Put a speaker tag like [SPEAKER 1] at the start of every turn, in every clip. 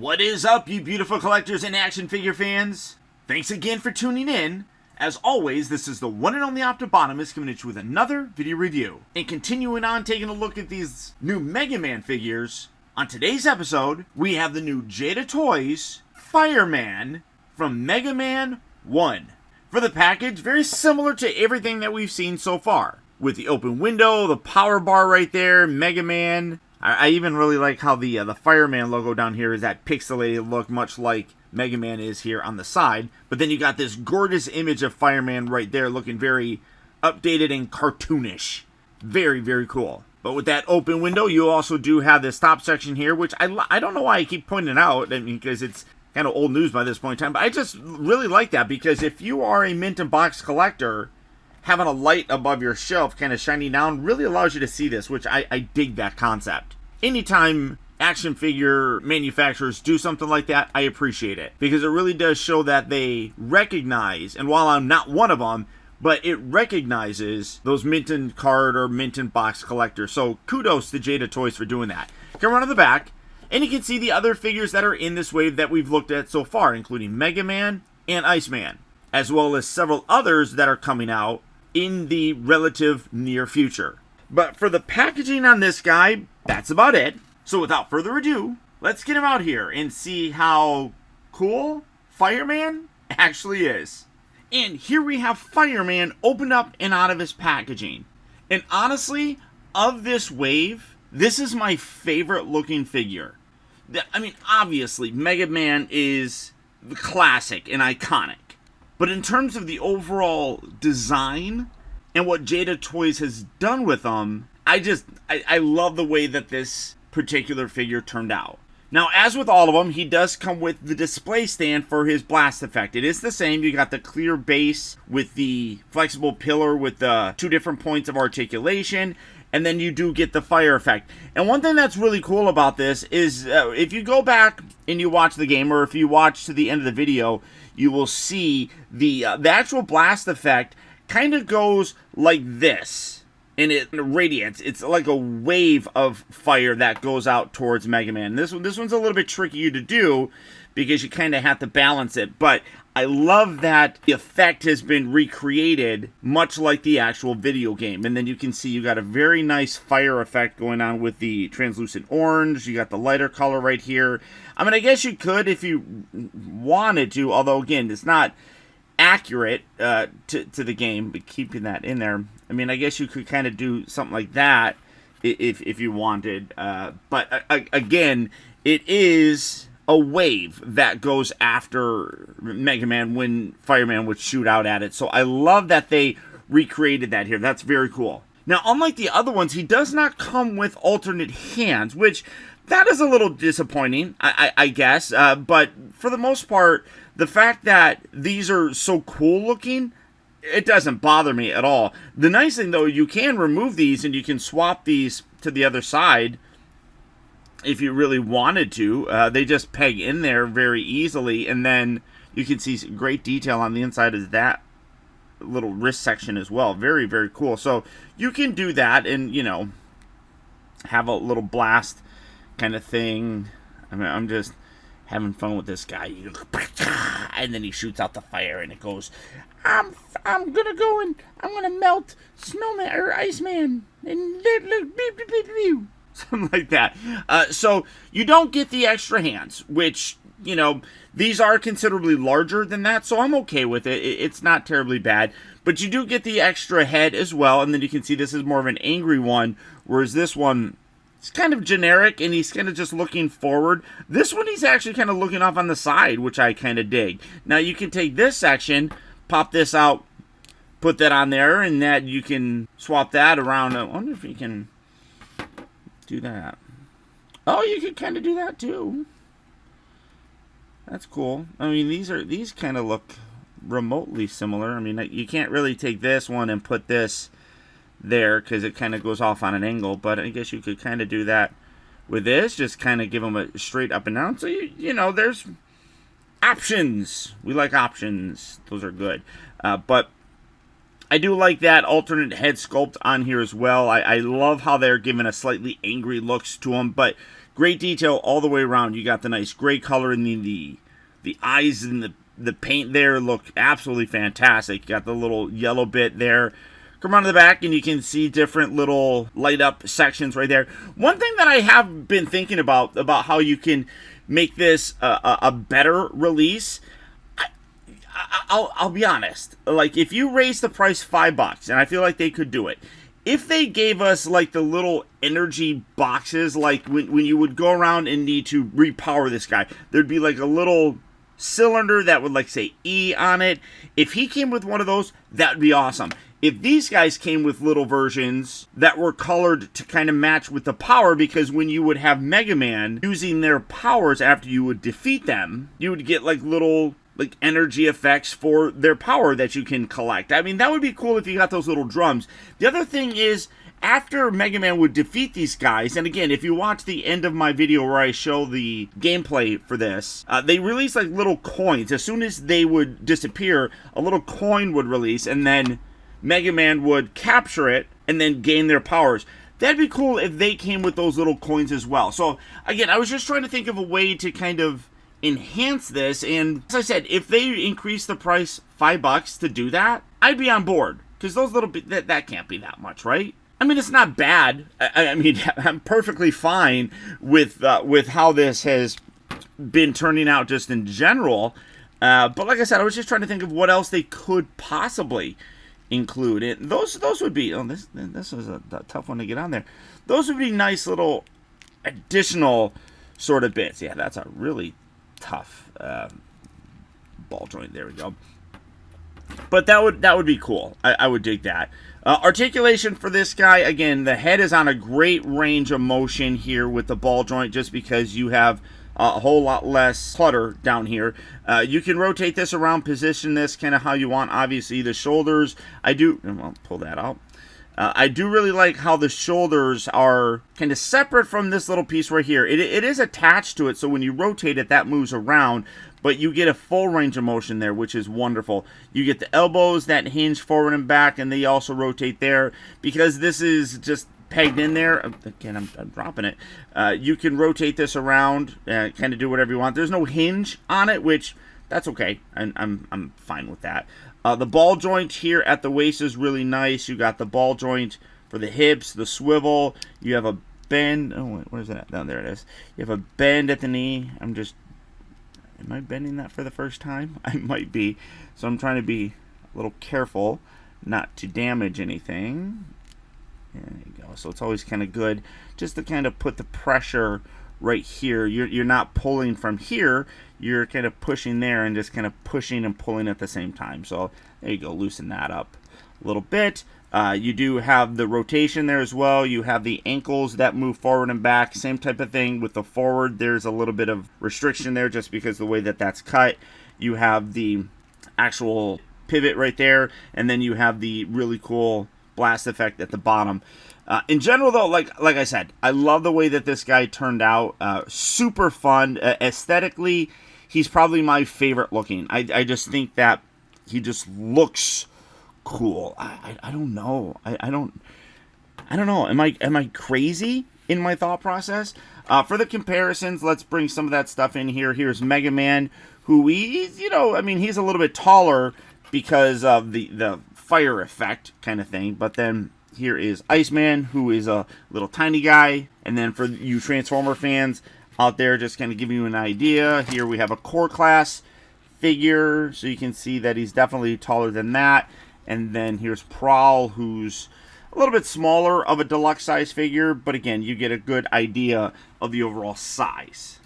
[SPEAKER 1] What is up, you beautiful collectors and action figure fans? Thanks again for tuning in. As always, this is the one and only Optibotimus coming at you with another video review. And continuing on taking a look at these new Mega Man figures, on today's episode, we have the new Jada Toys Fireman from Mega Man 1. For the package, very similar to everything that we've seen so far. With the open window, the power bar right there, Mega Man. I even really like how the Fireman logo down here is that pixelated look, much like Mega Man is here on the side. But then you got this gorgeous image of Fireman right there looking very updated and cartoonish. Very, very cool. But with that open window, you also do have this top section here, which I don't know why I keep pointing it out. I mean, because it's kind of old news by this point in time. But I just really like that, because if you are a mint and box collector, having a light above your shelf kind of shining down really allows you to see this, which I dig that concept. Anytime action figure manufacturers do something like that, I appreciate it, because it really does show that they recognize, and while I'm not one of them, but it recognizes those mint and card or mint and box collectors. So kudos to Jada Toys for doing that. Come around to the back, and you can see the other figures that are in this wave that we've looked at so far, including Mega Man and Iceman, as well as several others that are coming out in the relative near future. But for the packaging on this guy, that's about it. So without further ado, let's get him out here and see how cool Fireman actually is. And here we have Fireman opened up and out of his packaging. And honestly, of this wave, this is my favorite looking figure. I mean, obviously, Mega Man is the classic and iconic. But in terms of the overall design and what Jada Toys has done with them, I love the way that this particular figure turned out. Now, as with all of them, he does come with the display stand for his blast effect. It is the same. You got the clear base with the flexible pillar with the two different points of articulation, and then you do get the fire effect. And one thing that's really cool about this is if you go back and you watch the game, or if you watch to the end of the video, you will see the actual blast effect kind of goes like this, and it radiates. It's like a wave of fire that goes out towards Mega Man. This one's a little bit tricky to do because you kind of have to balance it, but I love that the effect has been recreated much like the actual video game. And then you can see you got a very nice fire effect going on with the translucent orange. You got the lighter color right here. I mean, I guess you could if you wanted to, although again, it's not accurate to the game, but keeping that in there, I mean, I guess you could kind of do something like that if you wanted. But again, it is a wave that goes after Mega Man when Fireman would shoot out at it. So I love that they recreated that here. That's very cool. Now, unlike the other ones, he does not come with alternate hands, which that is a little disappointing, I guess. But for the most part, the fact that these are so cool looking, it doesn't bother me at all. The nice thing, though, you can remove these and you can swap these to the other side if you really wanted to. They just peg in there very easily, and then you can see some great detail on the inside of that little wrist section as well. Very, very cool. So you can do that and, you know, have a little blast kind of thing. I mean, I'm just having fun with this guy. And then he shoots out the fire, and it goes, I'm gonna go and I'm gonna melt Snowman or Iceman and something like that. So you don't get the extra hands, which, you know, these are considerably larger than that, so I'm okay with it. It's not terribly bad. But you do get the extra head as well, and then you can see this is more of an angry one, whereas this one, it's kind of generic, and he's kind of just looking forward. This one, he's actually kind of looking off on the side, which I kind of dig. Now, you can take this section, pop this out, put that on there, and that you can swap that around. I wonder if you can do that. Oh, you could kind of do that too. That's cool. I mean, these kind of look remotely similar. I mean, you can't really take this one and put this there because it kind of goes off on an angle, but I guess you could kind of do that with this. Just kind of give them a straight up and down. So you know, there's options. We like options. Those are good. But I do like that alternate head sculpt on here as well. I love how they're giving a slightly angry looks to them, but great detail all the way around. You got the nice gray color in the eyes and the paint there look absolutely fantastic. You got the little yellow bit there. Come around to the back and you can see different little light up sections right there. One thing that I have been thinking about how you can make this a better release, I'll be honest. Like, if you raise the price $5, and I feel like they could do it, if they gave us like the little energy boxes, like when you would go around and need to repower this guy, there'd be like a little cylinder that would like say E on it. If he came with one of those, that would be awesome. If these guys came with little versions that were colored to kind of match with the power, because when you would have Mega Man using their powers after you would defeat them, you would get like little like energy effects for their power that you can collect. I mean, that would be cool if you got those little drums. The other thing is, after Mega Man would defeat these guys, and again, if you watch the end of my video where I show the gameplay for this, they release like little coins. As soon as they would disappear, a little coin would release, and then Mega Man would capture it and then gain their powers. That'd be cool if they came with those little coins as well. So again, I was just trying to think of a way to kind of enhance this, and as I said, if they increase the price $5 to do that, I'd be on board, because those little bit that can't be that much, right? I mean, it's not bad. I mean, I'm perfectly fine with how this has been turning out just in general. But like I said, I was just trying to think of what else they could possibly include. And those would be, oh, this is a tough one to get on there. Those would be nice little additional sort of bits. Yeah, that's a really tough ball joint. There we go. But that would be cool. I would dig that. Articulation for this guy, again, the head is on a great range of motion here with the ball joint, just because you have a whole lot less clutter down here. You can rotate this around, position this kind of how you want. Obviously, the shoulders, I'll pull that out. I do really like how the shoulders are kind of separate from this little piece right here. It is attached to it, so when you rotate it, that moves around, but you get a full range of motion there, which is wonderful. You get the elbows that hinge forward and back, and they also rotate there. Because this is just pegged in there, again, I'm dropping it, you can rotate this around, kind of do whatever you want. There's no hinge on it, which, that's okay. I'm fine with that. The ball joint here at the waist is really nice. You got the ball joint for the hips, the swivel. You have a bend. Oh, wait, where's that? Down there it is. You have a bend at the knee. Am I bending that for the first time? I might be. So I'm trying to be a little careful not to damage anything. There you go. So it's always kind of good just to kind of put the pressure right here. You're not pulling from here. You're kind of pushing there and just kind of pushing and pulling at the same time. So there you go. Loosen that up a little bit. You do have the rotation there as well. You have the ankles that move forward and back. Same type of thing with the forward. There's a little bit of restriction there just because of the way that that's cut. You have the actual pivot right there. And then you have the really cool blast effect at the bottom. In general, though, like I said, I love the way that this guy turned out. Super fun. Aesthetically, he's probably my favorite looking. I just think that he just looks cool. I don't know. I don't know. Am I crazy in my thought process? For the comparisons, let's bring some of that stuff in here. Here's Mega Man, who he's a little bit taller because of the fire effect kind of thing. But then here is Iceman, who is a little tiny guy. And then for you Transformer fans out there, just kind of giving you an idea, here we have a core class figure, so you can see that he's definitely taller than that. And then here's Prowl, who's a little bit smaller of a deluxe size figure, but again, you get a good idea of the overall size.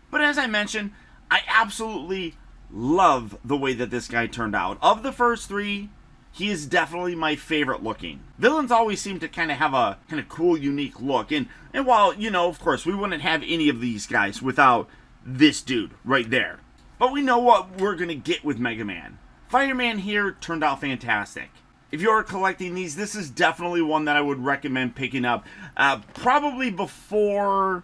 [SPEAKER 1] But as I mentioned, I absolutely love the way that this guy turned out. Of the first three, he is definitely my favorite looking. Villains always seem to kind of have a kind of cool, unique look. And while, of course, we wouldn't have any of these guys without this dude right there. But we know what we're going to get with Mega Man. Fireman here turned out fantastic. If you're collecting these, this is definitely one that I would recommend picking up. Probably before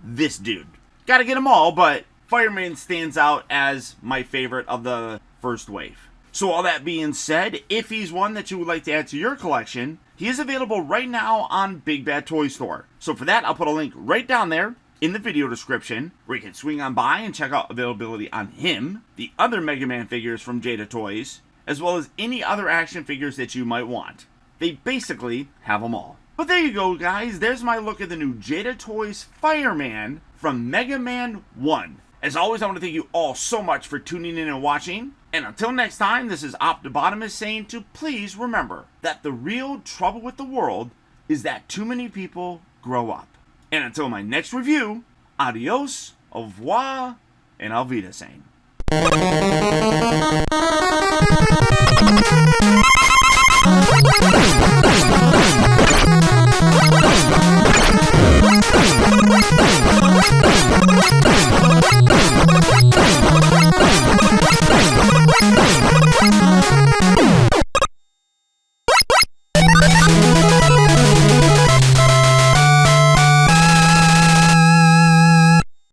[SPEAKER 1] this dude. Gotta get them all, but Fireman stands out as my favorite of the first wave. So all that being said, if he's one that you would like to add to your collection, he is available right now on Big Bad Toy Store. So for that, I'll put a link right down there. in the video description, where you can swing on by and check out availability on him, the other Mega Man figures from Jada Toys, as well as any other action figures that you might want. They basically have them all. But there you go, guys. There's my look at the new Jada Toys Fireman from Mega Man 1. As always, I want to thank you all so much for tuning in and watching. And until next time, this is Optibotimus saying to please remember that the real trouble with the world is that too many people grow up. And until my next review, adios, au revoir, and auf Wiedersehen.